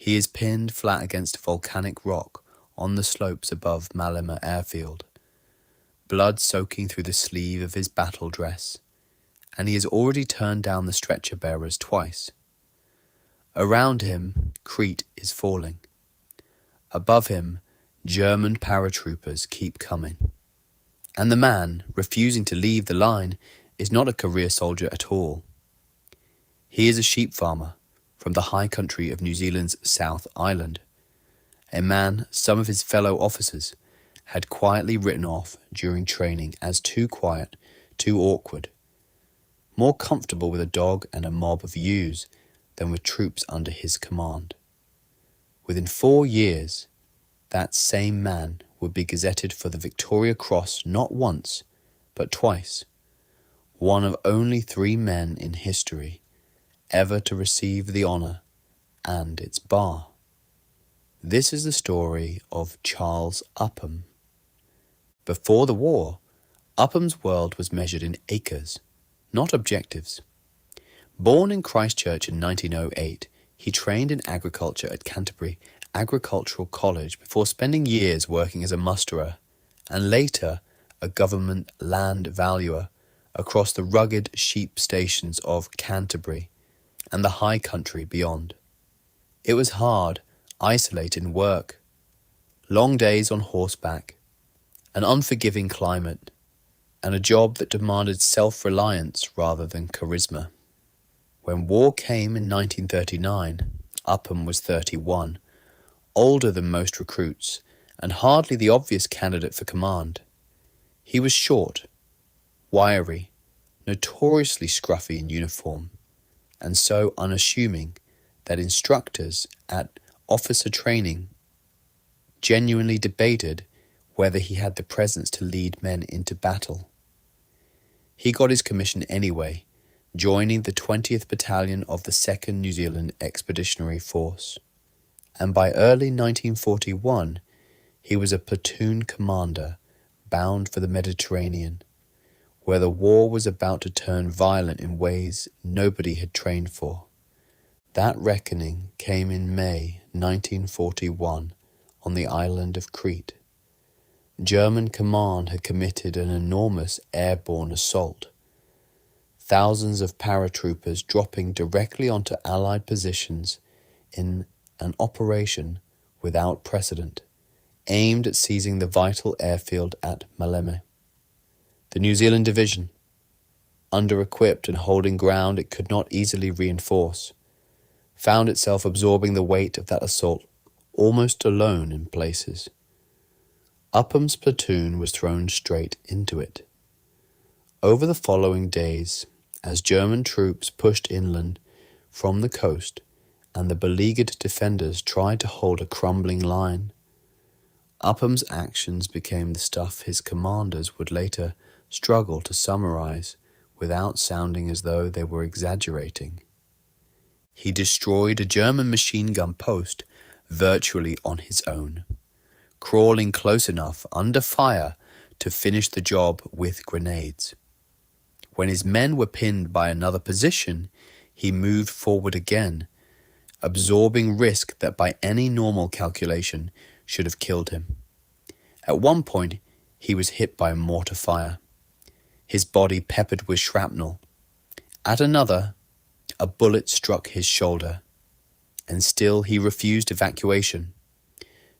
He is pinned flat against volcanic rock on the slopes above Alamein airfield, blood soaking through the sleeve of his battle dress, and he has already turned down the stretcher bearers twice. Around him, Crete is falling. Above him, German paratroopers keep coming. And the man, refusing to leave the line, is not a career soldier at all. He is a sheep farmer from the high country of New Zealand's South Island, a man some of his fellow officers had quietly written off during training as too quiet, too awkward, more comfortable with a dog and a mob of ewes than with troops under his command. Within 4 years, that same man would be gazetted for the Victoria Cross not once, but twice, one of only 3 men in history ever to receive the honour and its bar. This is the story of Charles Upham. Before the war, Upham's world was measured in acres, not objectives. Born in Christchurch in 1908, he trained in agriculture at Canterbury Agricultural College before spending years working as a musterer and later a government land valuer across the rugged sheep stations of Canterbury and the high country beyond. It was hard, isolating work, long days on horseback, an unforgiving climate, and a job that demanded self-reliance rather than charisma. When war came in 1939, Upham was 31, older than most recruits, and hardly the obvious candidate for command. He was short, wiry, notoriously scruffy in uniform, and so unassuming that instructors at officer training genuinely debated whether he had the presence to lead men into battle. He got his commission anyway, joining the 20th Battalion of the 2nd New Zealand Expeditionary Force. And by early 1941, he was a platoon commander bound for the Mediterranean, where the war was about to turn violent in ways nobody had trained for. That reckoning came in May 1941 on the island of Crete. German command had committed an enormous airborne assault, thousands of paratroopers dropping directly onto Allied positions in an operation without precedent, aimed at seizing the vital airfield at Alamein. The New Zealand Division, under-equipped and holding ground it could not easily reinforce, found itself absorbing the weight of that assault almost alone in places. Upham's platoon was thrown straight into it. Over the following days, as German troops pushed inland from the coast and the beleaguered defenders tried to hold a crumbling line, Upham's actions became the stuff his commanders would later struggle to summarize without sounding as though they were exaggerating. He destroyed a German machine gun post virtually on his own, crawling close enough under fire to finish the job with grenades. When his men were pinned by another position, he moved forward again, absorbing risk that by any normal calculation should have killed him. At one point, he was hit by mortar fire, his body peppered with shrapnel. At another, a bullet struck his shoulder, and still he refused evacuation,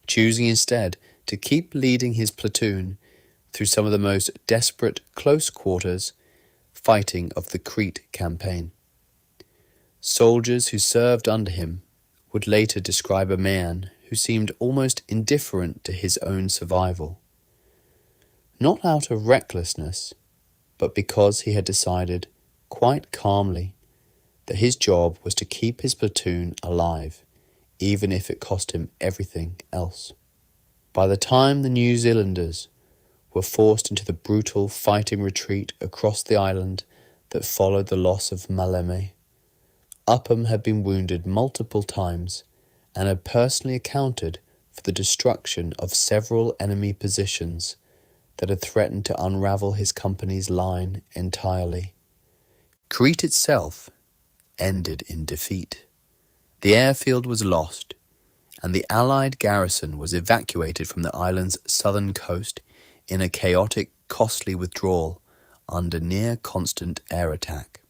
choosing instead to keep leading his platoon through some of the most desperate close quarters fighting of the Crete campaign. Soldiers who served under him would later describe a man who seemed almost indifferent to his own survival, not out of recklessness, but because he had decided quite calmly that his job was to keep his platoon alive, even if it cost him everything else. By the time the New Zealanders were forced into the brutal fighting retreat across the island that followed the loss of Alamein, Upham had been wounded multiple times and had personally accounted for the destruction of several enemy positions that had threatened to unravel his company's line entirely. Crete itself ended in defeat. The airfield was lost, and the Allied garrison was evacuated from the island's southern coast in a chaotic, costly withdrawal under near constant air attack.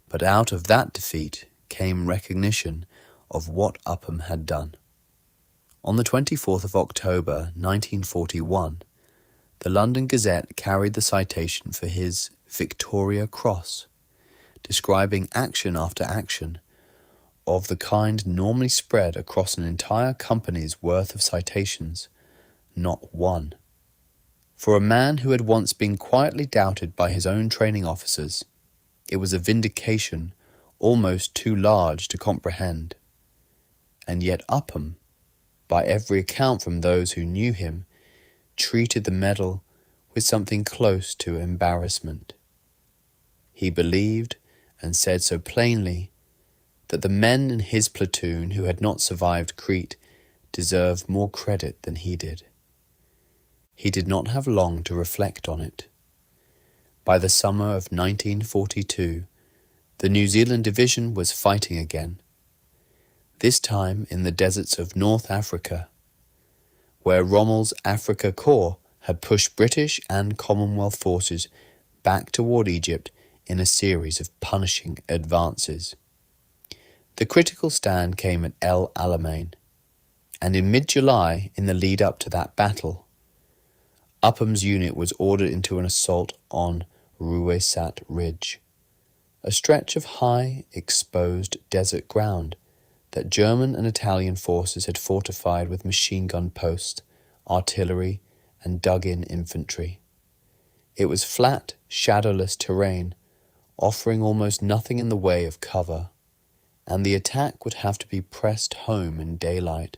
But out of that defeat came recognition of what Upham had done. On the 24th of October 1941, the London Gazette carried the citation for his Victoria Cross, describing action after action of the kind normally spread across an entire company's worth of citations, not one. For a man who had once been quietly doubted by his own training officers, it was a vindication almost too large to comprehend. And yet Upham, by every account from those who knew him, treated the medal with something close to embarrassment. He believed, and said so plainly, that the men in his platoon who had not survived Crete deserved more credit than he did. He did not have long to reflect on it. By the summer of 1942, the New Zealand Division was fighting again, this time in the deserts of North Africa, where Rommel's Africa Corps had pushed British and Commonwealth forces back toward Egypt in a series of punishing advances. The critical stand came at El Alamein, and in mid-July, in the lead-up to that battle, Upham's unit was ordered into an assault on Ruwesat Ridge, a stretch of high, exposed desert ground that German and Italian forces had fortified with machine gun posts, artillery, and dug-in infantry. It was flat, shadowless terrain, offering almost nothing in the way of cover, and the attack would have to be pressed home in daylight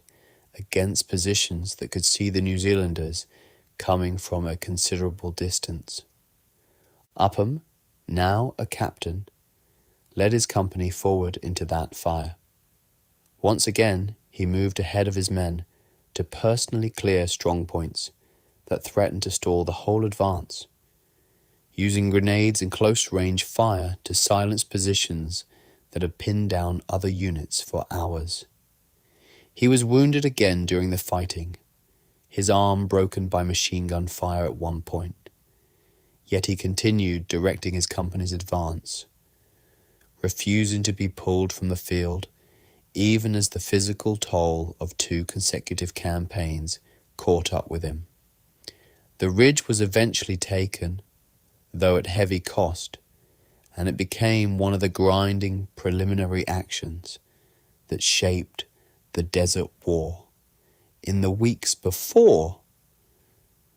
against positions that could see the New Zealanders coming from a considerable distance. Upham, now a captain, led his company forward into that fire. Once again, he moved ahead of his men to personally clear strong points that threatened to stall the whole advance, using grenades and close-range fire to silence positions that had pinned down other units for hours. He was wounded again during the fighting, his arm broken by machine gun fire at one point. Yet he continued directing his company's advance, refusing to be pulled from the field, even as the physical toll of 2 consecutive campaigns caught up with him. The ridge was eventually taken, though at heavy cost, and it became one of the grinding preliminary actions that shaped the Desert War in the weeks before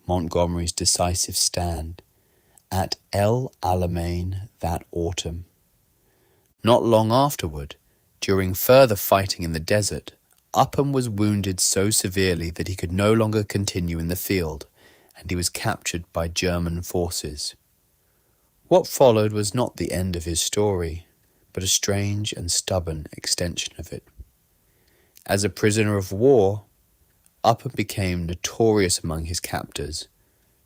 Montgomery's decisive stand at El Alamein that autumn. Not long afterward, during further fighting in the desert, Upham was wounded so severely that he could no longer continue in the field, and he was captured by German forces. What followed was not the end of his story, but a strange and stubborn extension of it. As a prisoner of war, Upham became notorious among his captors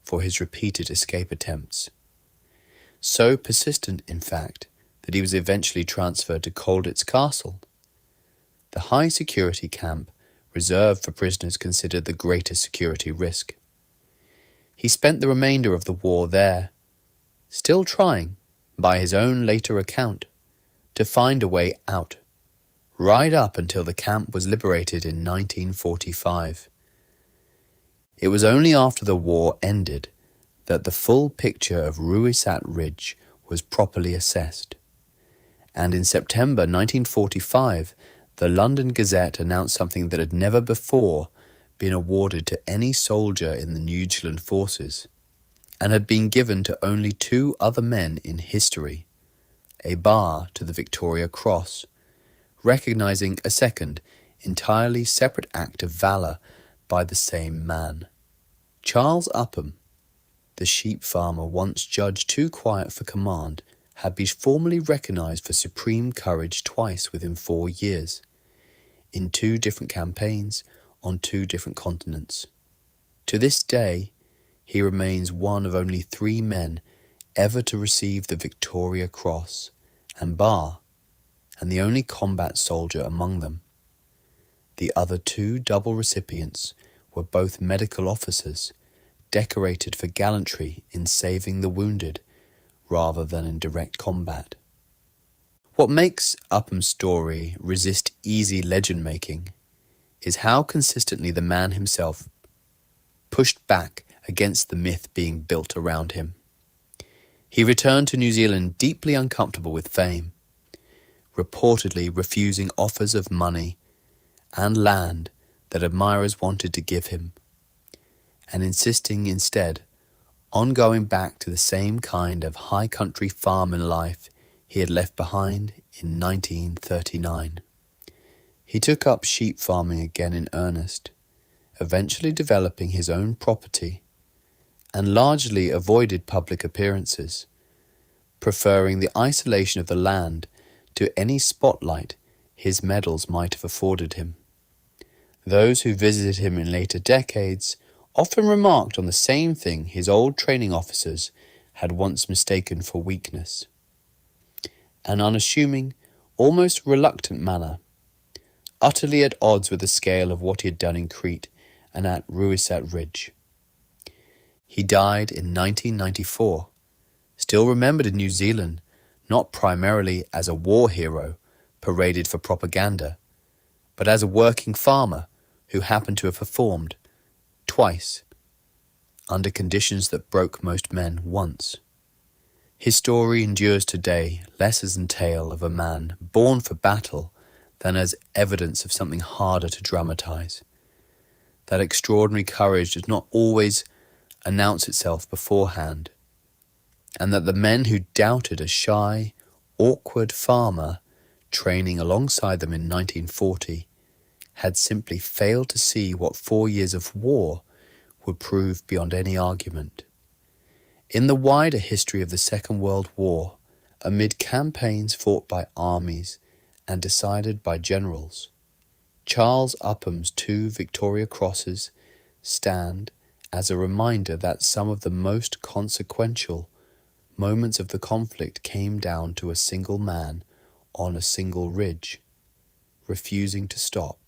for his repeated escape attempts. So persistent, in fact, that he was eventually transferred to Colditz Castle, the high-security camp reserved for prisoners considered the greatest security risk. He spent the remainder of the war there, still trying, by his own later account, to find a way out, right up until the camp was liberated in 1945. It was only after the war ended that the full picture of Ruwesat Ridge was properly assessed, and in September 1945, the London Gazette announced something that had never before been awarded to any soldier in the New Zealand forces, and had been given to only 2 other men in history, a bar to the Victoria Cross, recognizing a second, entirely separate act of valour by the same man. Charles Upham, the sheep farmer once judged too quiet for command, had been formally recognized for supreme courage twice within 4 years, in 2 different campaigns on 2 different continents. To this day, he remains one of only 3 men ever to receive the Victoria Cross and Bar, and the only combat soldier among them. The other two double recipients were both medical officers, decorated for gallantry in saving the wounded rather than in direct combat. What makes Upham's story resist easy legend-making is how consistently the man himself pushed back against the myth being built around him. He returned to New Zealand deeply uncomfortable with fame, reportedly refusing offers of money and land that admirers wanted to give him, and insisting instead on going back to the same kind of high country farming life he had left behind in 1939. He took up sheep farming again in earnest, eventually developing his own property, and largely avoided public appearances, preferring the isolation of the land to any spotlight his medals might have afforded him. Those who visited him in later decades often remarked on the same thing his old training officers had once mistaken for weakness: an unassuming, almost reluctant manner, utterly at odds with the scale of what he had done in Crete and at Ruisat Ridge. He died in 1994, still remembered in New Zealand, not primarily as a war hero paraded for propaganda, but as a working farmer who happened to have performed twice under conditions that broke most men once. His story endures today less as a tale of a man born for battle than as evidence of something harder to dramatize. That extraordinary courage does not always announce itself beforehand, and that the men who doubted a shy, awkward farmer training alongside them in 1940 had simply failed to see what 4 years of war would prove beyond any argument. In the wider history of the Second World War, amid campaigns fought by armies and decided by generals, Charles Upham's 2 Victoria Crosses stand as a reminder that some of the most consequential moments of the conflict came down to a single man on a single ridge, refusing to stop.